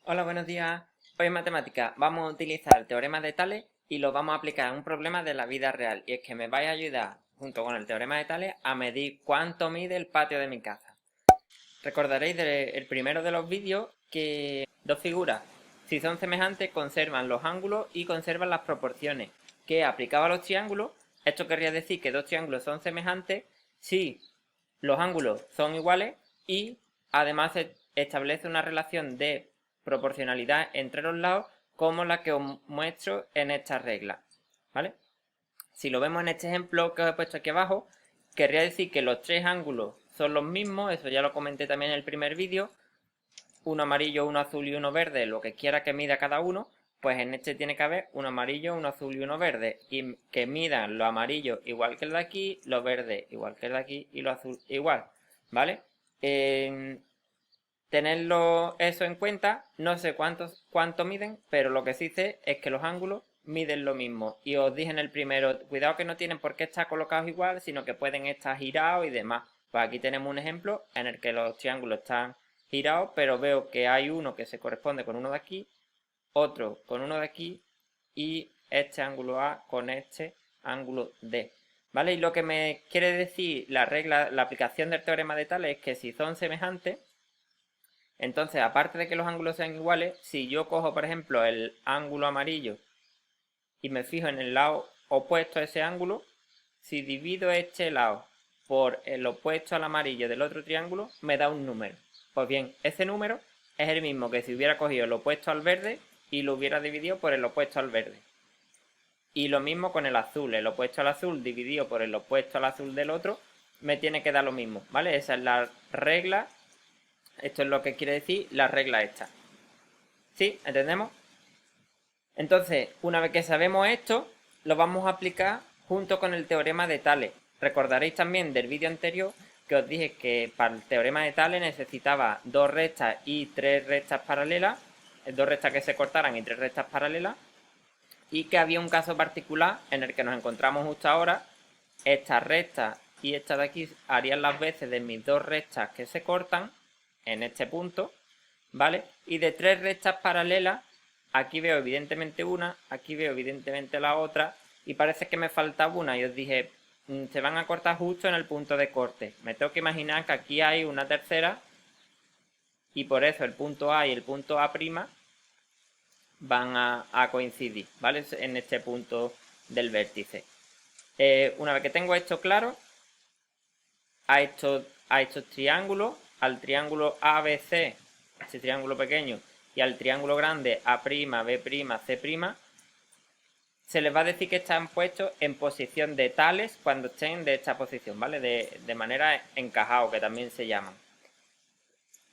Hola, buenos días. Hoy en matemática vamos a utilizar el teorema de Tales y lo vamos a aplicar a un problema de la vida real. Y es que me vais a ayudar, junto con el teorema de Tales, a medir cuánto mide el patio de mi casa. Recordaréis del primero de los vídeos que dos figuras, si son semejantes, conservan los ángulos y conservan las proporciones. Que aplicado a los triángulos, esto querría decir que dos triángulos son semejantes si los ángulos son iguales y además se establece una relación de proporcionalidad entre los lados como la que os muestro en esta regla, ¿vale? Si lo vemos en este ejemplo que os he puesto aquí abajo, querría decir que los tres ángulos son los mismos, eso ya lo comenté también en el primer vídeo, uno amarillo, uno azul y uno verde, lo que quiera que mida cada uno, pues en este tiene que haber uno amarillo, uno azul y uno verde, y que midan lo amarillo igual que el de aquí, lo verde igual que el de aquí y lo azul igual, ¿vale? Tenerlo eso en cuenta, no sé cuánto miden, pero lo que sí sé es que los ángulos miden lo mismo. Y os dije en el primero, cuidado que no tienen por qué estar colocados igual, sino que pueden estar girados y demás. Pues aquí tenemos un ejemplo en el que los triángulos están girados, pero veo que hay uno que se corresponde con uno de aquí, otro con uno de aquí y este ángulo A con este ángulo D. ¿Vale? Y lo que me quiere decir la regla, la aplicación del teorema de Tales es que si son semejantes, entonces, aparte de que los ángulos sean iguales, si yo cojo, por ejemplo, el ángulo amarillo y me fijo en el lado opuesto a ese ángulo, si divido este lado por el opuesto al amarillo del otro triángulo, me da un número. Pues bien, ese número es el mismo que si hubiera cogido el opuesto al verde y lo hubiera dividido por el opuesto al verde. Y lo mismo con el azul, el opuesto al azul dividido por el opuesto al azul del otro, me tiene que dar lo mismo, ¿vale? Esa es la regla. Esto es lo que quiere decir la regla esta. ¿Sí? ¿Entendemos? Entonces, una vez que sabemos esto, lo vamos a aplicar junto con el teorema de Tales. Recordaréis también del vídeo anterior que os dije que para el teorema de Tales necesitaba dos rectas y tres rectas paralelas, dos rectas que se cortaran y tres rectas paralelas, y que había un caso particular en el que nos encontramos justo ahora. Esta recta y esta de aquí harían las veces de mis dos rectas que se cortan en este punto, ¿vale? Y de tres rectas paralelas, aquí veo evidentemente una, aquí veo evidentemente la otra, y parece que me faltaba una, y os dije, se van a cortar justo en el punto de corte. Me tengo que imaginar que aquí hay una tercera, y por eso el punto A y el punto A' van a coincidir, ¿vale? En este punto del vértice. Una vez que tengo esto claro, a estos triángulos, al triángulo ABC, ese triángulo pequeño, y al triángulo grande A', B', C', se les va a decir que están puestos en posición de tales cuando estén de esta posición, ¿vale? De manera encajado, que también se llaman.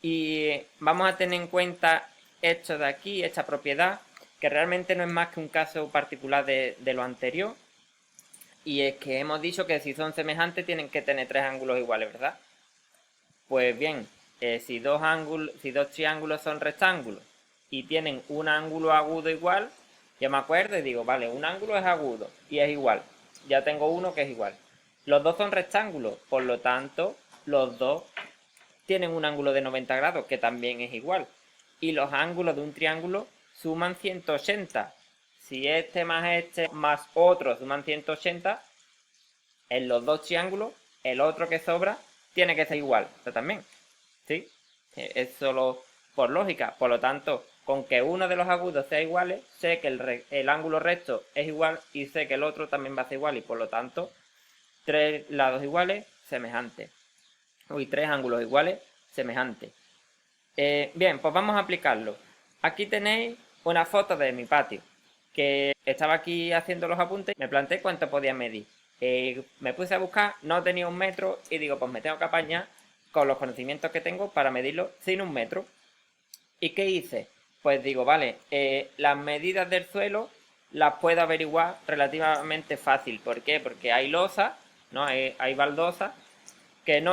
Y vamos a tener en cuenta esto de aquí, esta propiedad, que realmente no es más que un caso particular de lo anterior. Y es que hemos dicho que si son semejantes tienen que tener tres ángulos iguales, ¿verdad? Pues bien, si dos triángulos son rectángulos y tienen un ángulo agudo igual, yo me acuerdo y digo, vale, un ángulo es agudo y es igual. Ya tengo uno que es igual. Los dos son rectángulos, por lo tanto, los dos tienen un ángulo de 90 grados, que también es igual. Y los ángulos de un triángulo suman 180. Si este más otro suman 180, en los dos triángulos, el otro que sobra tiene que ser igual. Esto también. ¿Sí? Es solo por lógica. Por lo tanto, con que uno de los agudos sea igual, sé que el ángulo recto es igual y sé que el otro también va a ser igual. Y por lo tanto, tres lados iguales, semejantes. Uy, tres ángulos iguales, semejantes. Bien, pues vamos a aplicarlo. Aquí tenéis una foto de mi patio, que estaba aquí haciendo los apuntes y me planteé cuánto podía medir. Me puse a buscar, no tenía un metro y digo, pues me tengo que apañar con los conocimientos que tengo para medirlo sin un metro. ¿Y qué hice? Pues digo, vale, las medidas del suelo las puedo averiguar relativamente fácil. ¿Por qué? Porque hay losa, ¿no? Hay baldosas que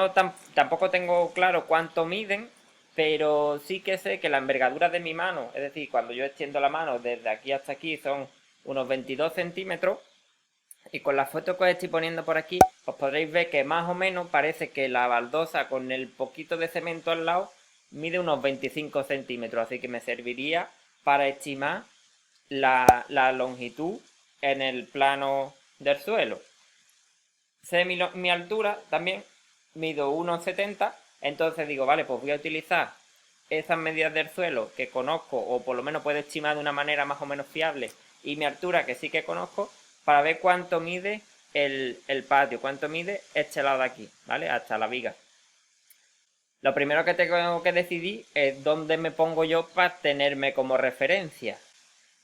tampoco tengo claro cuánto miden, pero sí que sé que la envergadura de mi mano, es decir, cuando yo extiendo la mano desde aquí hasta aquí son unos 22 centímetros, y con la foto que os estoy poniendo por aquí, os podréis ver que más o menos parece que la baldosa con el poquito de cemento al lado mide unos 25 centímetros, así que me serviría para estimar la longitud en el plano del suelo. Sé mi altura también, mido 1,70, entonces digo, vale, pues voy a utilizar esas medidas del suelo que conozco, o por lo menos puedo estimar de una manera más o menos fiable, y mi altura que sí que conozco, para ver cuánto mide el patio, cuánto mide este lado de aquí, ¿vale? Hasta la viga. Lo primero que tengo que decidir es dónde me pongo yo para tenerme como referencia.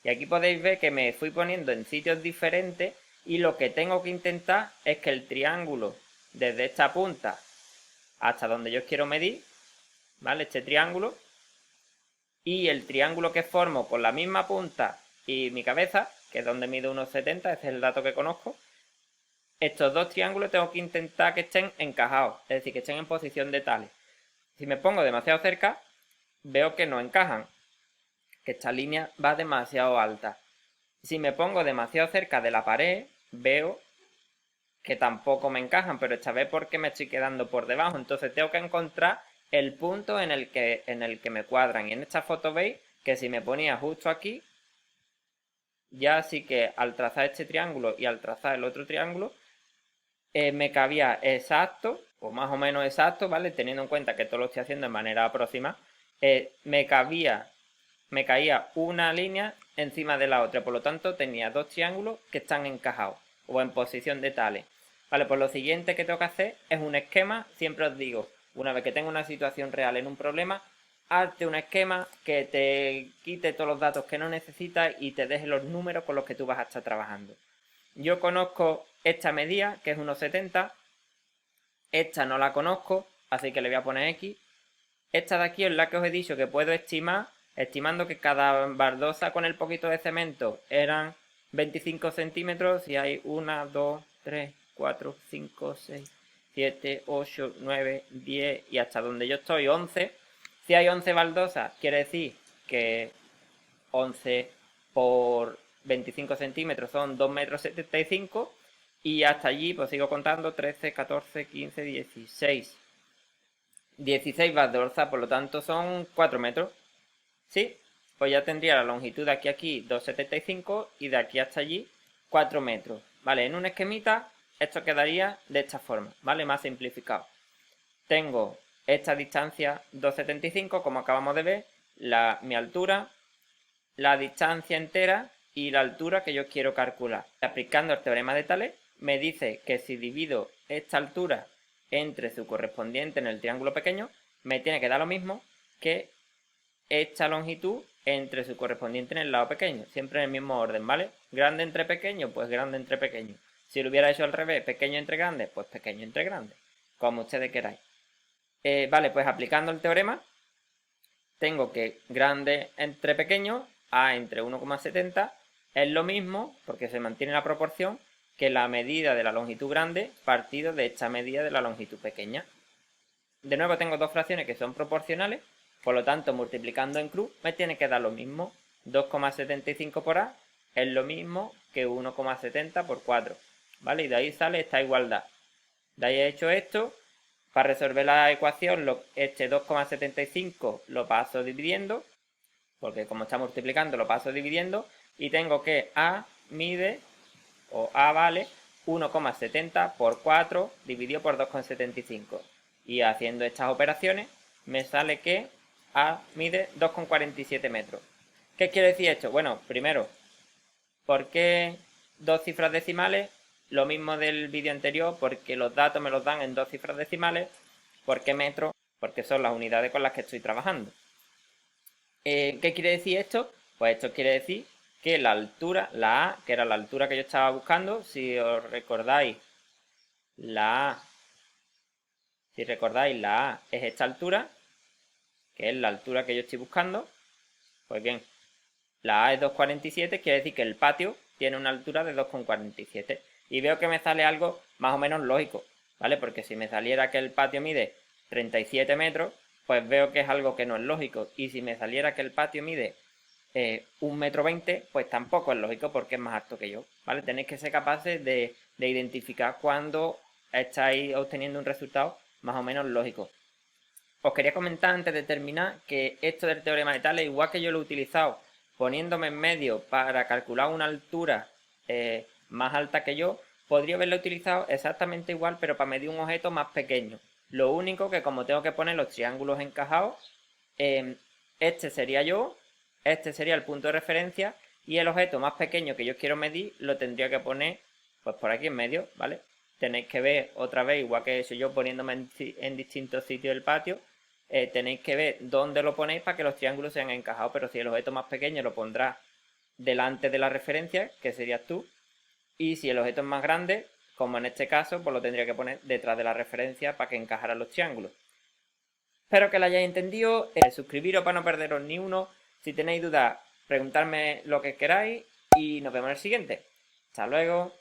Y aquí podéis ver que me fui poniendo en sitios diferentes y lo que tengo que intentar es que el triángulo desde esta punta hasta donde yo quiero medir, ¿vale? Este triángulo, y el triángulo que formo con la misma punta y mi cabeza, que es donde mido 1,70, ese es el dato que conozco. Estos dos triángulos tengo que intentar que estén encajados, es decir, que estén en posición de tales. Si me pongo demasiado cerca, veo que no encajan, que esta línea va demasiado alta. Si me pongo demasiado cerca de la pared, veo que tampoco me encajan, pero esta vez porque me estoy quedando por debajo. Entonces tengo que encontrar el punto en el que me cuadran. Y en esta foto veis que si me ponía justo aquí, ya sí que al trazar este triángulo y al trazar el otro triángulo, me cabía exacto, o más o menos exacto, ¿vale? Teniendo en cuenta que todo lo estoy haciendo de manera aproximada, me caía una línea encima de la otra. Por lo tanto, tenía dos triángulos que están encajados o en posición de tales. Vale, pues lo siguiente que tengo que hacer es un esquema. Siempre os digo, una vez que tengo una situación real en un problema, hazte un esquema que te quite todos los datos que no necesitas y te deje los números con los que tú vas a estar trabajando. Yo conozco esta medida, que es 1,70. Esta no la conozco, así que le voy a poner X. Esta de aquí es la que os he dicho que puedo estimar, estimando que cada baldosa con el poquito de cemento eran 25 centímetros. Si hay 1, 2, 3, 4, 5, 6, 7, 8, 9, 10 y hasta donde yo estoy 11. Si hay 11 baldosas, quiere decir que 11 por 25 centímetros son 2,75 m. Y hasta allí pues sigo contando 13, 14, 15, 16. 16 baldosas, por lo tanto son 4 metros. ¿Sí? Pues ya tendría la longitud de aquí a aquí 2,75 y de aquí hasta allí 4 metros. ¿Vale? En un esquemita esto quedaría de esta forma, ¿vale? Más simplificado. Tengo esta distancia 2,75, como acabamos de ver, mi altura, la distancia entera y la altura que yo quiero calcular. Aplicando el teorema de Tales, me dice que si divido esta altura entre su correspondiente en el triángulo pequeño, me tiene que dar lo mismo que esta longitud entre su correspondiente en el lado pequeño, siempre en el mismo orden, ¿vale? Grande entre pequeño, pues grande entre pequeño. Si lo hubiera hecho al revés, pequeño entre grande, pues pequeño entre grande, como ustedes queráis. Vale, pues aplicando el teorema, tengo que grande entre pequeño, A entre 1,70, es lo mismo, porque se mantiene la proporción, que la medida de la longitud grande partido de esta medida de la longitud pequeña. De nuevo tengo dos fracciones que son proporcionales, por lo tanto multiplicando en cruz me tiene que dar lo mismo. 2,75 por A es lo mismo que 1,70 por 4, ¿vale? Y de ahí sale esta igualdad. De ahí he hecho esto. Para resolver la ecuación, este 2,75 lo paso dividiendo, porque como está multiplicando lo paso dividiendo, y tengo que A mide, o A vale 1,70 por 4 dividido por 2,75. Y haciendo estas operaciones me sale que A mide 2,47 metros. ¿Qué quiere decir esto? Bueno, primero, ¿por qué dos cifras decimales? Lo mismo del vídeo anterior, porque los datos me los dan en dos cifras decimales. ¿Por qué metro? Porque son las unidades con las que estoy trabajando. ¿Qué quiere decir esto? Pues esto quiere decir que la altura, la A, que era la altura que yo estaba buscando, si recordáis, la A es esta altura, que es la altura que yo estoy buscando. Pues bien, la A es 2,47, quiere decir que el patio tiene una altura de 2,47. Y veo que me sale algo más o menos lógico, ¿vale? Porque si me saliera que el patio mide 37 metros, pues veo que es algo que no es lógico. Y si me saliera que el patio mide 1,20 m, pues tampoco es lógico porque es más alto que yo, ¿vale? Tenéis que ser capaces de identificar cuando estáis obteniendo un resultado más o menos lógico. os quería comentar antes de terminar que esto del teorema de Tales, igual que yo lo he utilizado poniéndome en medio para calcular una altura más alta que yo, podría haberlo utilizado exactamente igual, pero para medir un objeto más pequeño. Lo único que como tengo que poner los triángulos encajados, este sería yo, este sería el punto de referencia y el objeto más pequeño que yo quiero medir lo tendría que poner pues por aquí en medio, ¿vale? Tenéis que ver otra vez, igual que he hecho yo poniéndome en distintos sitios del patio, tenéis que ver dónde lo ponéis para que los triángulos sean encajados, pero si el objeto más pequeño lo pondrás delante de la referencia, que serías tú, y si el objeto es más grande, como en este caso, pues lo tendría que poner detrás de la referencia para que encajaran los triángulos. Espero que lo hayáis entendido, suscribiros para no perderos ni uno, si tenéis dudas, preguntadme lo que queráis y nos vemos en el siguiente. Hasta luego.